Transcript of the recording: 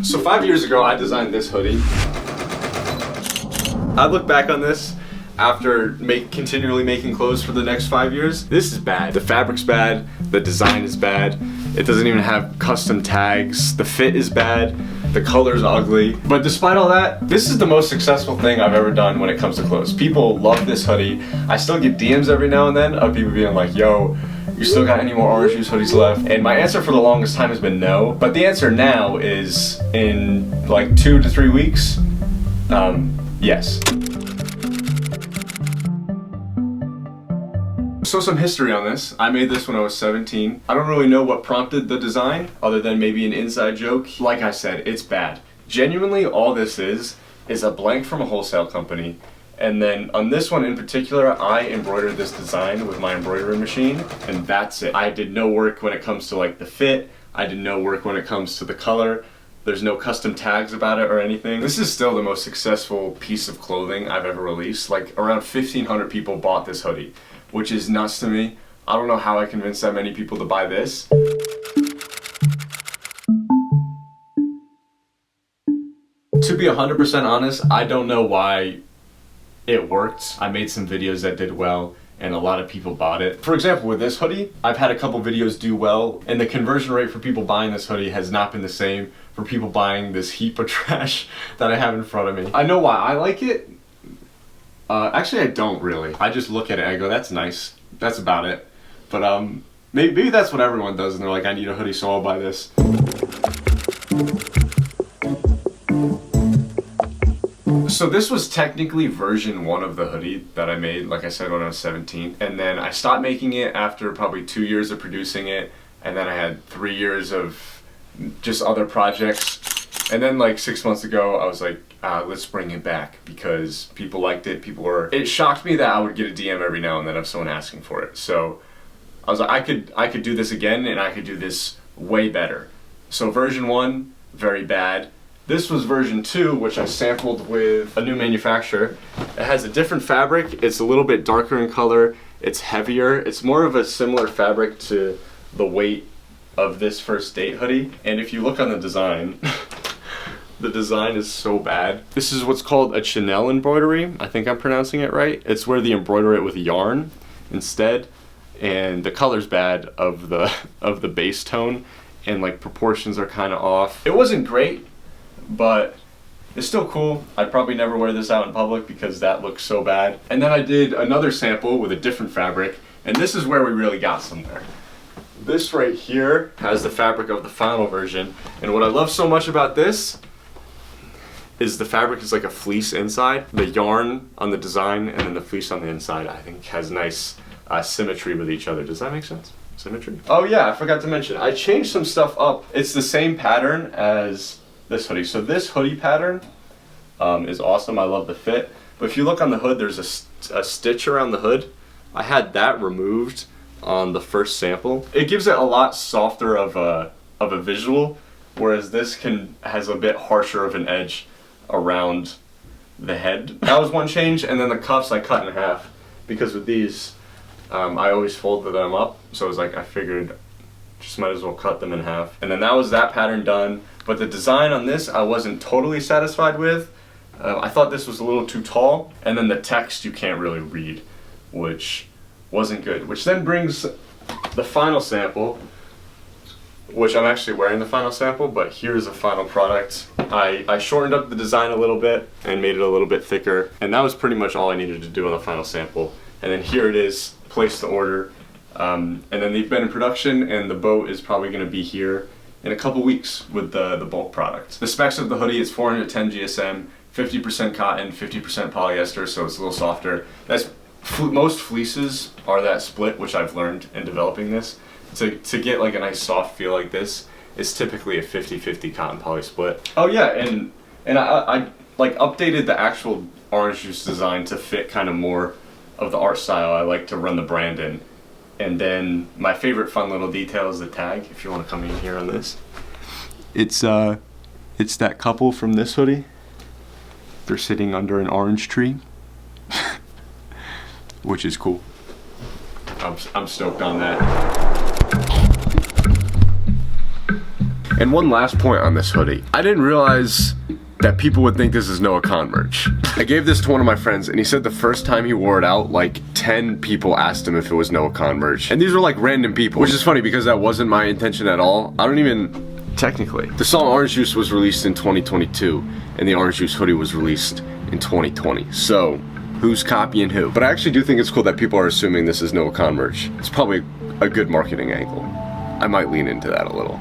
So 5 years ago, I designed this hoodie. I look back on this after continually making clothes for the next 5 years. This is bad. The fabric's bad, the design is bad, it doesn't even have custom tags, the fit is bad, the color's ugly. But despite all that, this is the most successful thing I've ever done when it comes to clothes. People love this hoodie. I still get DMs every now and then of people being like, yo, you still got any more orange juice hoodies left? And my answer for the longest time has been no. But the answer now is in like 2 to 3 weeks, yes. So some history on this. I made this when I was 17. I don't really know what prompted the design other than maybe an inside joke. Like I said, it's bad. Genuinely, all this is a blank from a wholesale company. And then on this one in particular, I embroidered this design with my embroidery machine, and that's it. I did no work when it comes to like the fit. I did no work when it comes to the color. There's no custom tags about it or anything. This is still the most successful piece of clothing I've ever released. Like around 1,500 people bought this hoodie, which is nuts to me. I don't know how I convinced that many people to buy this. To be 100% honest, I don't know why it worked. I made some videos that did well and a lot of people bought it. For example, with this hoodie, I've had a couple videos do well and the conversion rate for people buying this hoodie has not been the same for people buying this heap of trash that I have in front of me. I know why I like it. Actually, I don't really. I just look at it and I go, that's nice. That's about it. But maybe that's what everyone does and they're like, I need a hoodie, so I'll buy this. So this was technically version 1 of the hoodie that I made, like I said, when I was 17. And then I stopped making it after probably 2 years of producing it. And then I had 3 years of just other projects. And then like 6 months ago, I was like, let's bring it back because people liked it. It shocked me that I would get a DM every now and then of someone asking for it. So I was like, I could do this again and I could do this way better. So version 1, very bad. This was version 2, which I sampled with a new manufacturer. It has a different fabric. It's a little bit darker in color. It's heavier. It's more of a similar fabric to the weight of this First Date hoodie. And if you look on the design, the design is so bad. This is what's called a Chanel embroidery. I think I'm pronouncing it right. It's where they embroider it with yarn instead. And the color's bad of the base tone. And like proportions are kind of off. It wasn't great, but it's still cool. I'd probably never wear this out in public because that looks so bad. And then I did another sample with a different fabric, and this is where we really got somewhere. This right here has the fabric of the final version, and what I love so much about this is the fabric is like a fleece inside. The yarn on the design and then the fleece on the inside, I think has nice symmetry with each other. Does that make sense? Symmetry? Oh yeah, I forgot to mention, I changed some stuff up. It's the same pattern as this hoodie. So this hoodie pattern is awesome. I love the fit. But if you look on the hood, there's a stitch around the hood. I had that removed on the first sample. It gives it a lot softer of a visual, whereas this has a bit harsher of an edge around the head. That was one change, and then the cuffs I cut in half because with these, I always folded them up. So it was like I figured just might as well cut them in half. And then that was that pattern done. But the design on this I wasn't totally satisfied with. I thought this was a little too tall, and then the text you can't really read, which wasn't good. Which then brings the final sample, which I'm actually wearing the final sample, but here's the final product. I shortened up the design a little bit and made it a little bit thicker, and that was pretty much all I needed to do on the final sample. And then here it is, place the order. And then they've been in production, and the boat is probably going to be here in a couple weeks with the bulk product. The specs of the hoodie is 410 GSM, 50% cotton, 50% polyester, so it's a little softer. Most fleeces are that split, which I've learned in developing this. To get like a nice soft feel like this, it's typically a 50-50 cotton poly split. Oh yeah, and I like updated the actual orange juice design to fit kind of more of the art style I like to run the brand in. And then my favorite fun little detail is the tag, if you want to come in here on this. It's that couple from this hoodie. They're sitting under an orange tree, which is cool. I'm stoked on that. And one last point on this hoodie. I didn't realize that people would think this is Noah Kahan merch. I gave this to one of my friends and he said the first time he wore it out, like 10 people asked him if it was Noah Kahan merch. And these were like random people, which is funny because that wasn't my intention at all. I don't even, technically. The song Orange Juice was released in 2022 and the Orange Juice hoodie was released in 2020. So, who's copying who? But I actually do think it's cool that people are assuming this is Noah Kahan merch. It's probably a good marketing angle. I might lean into that a little.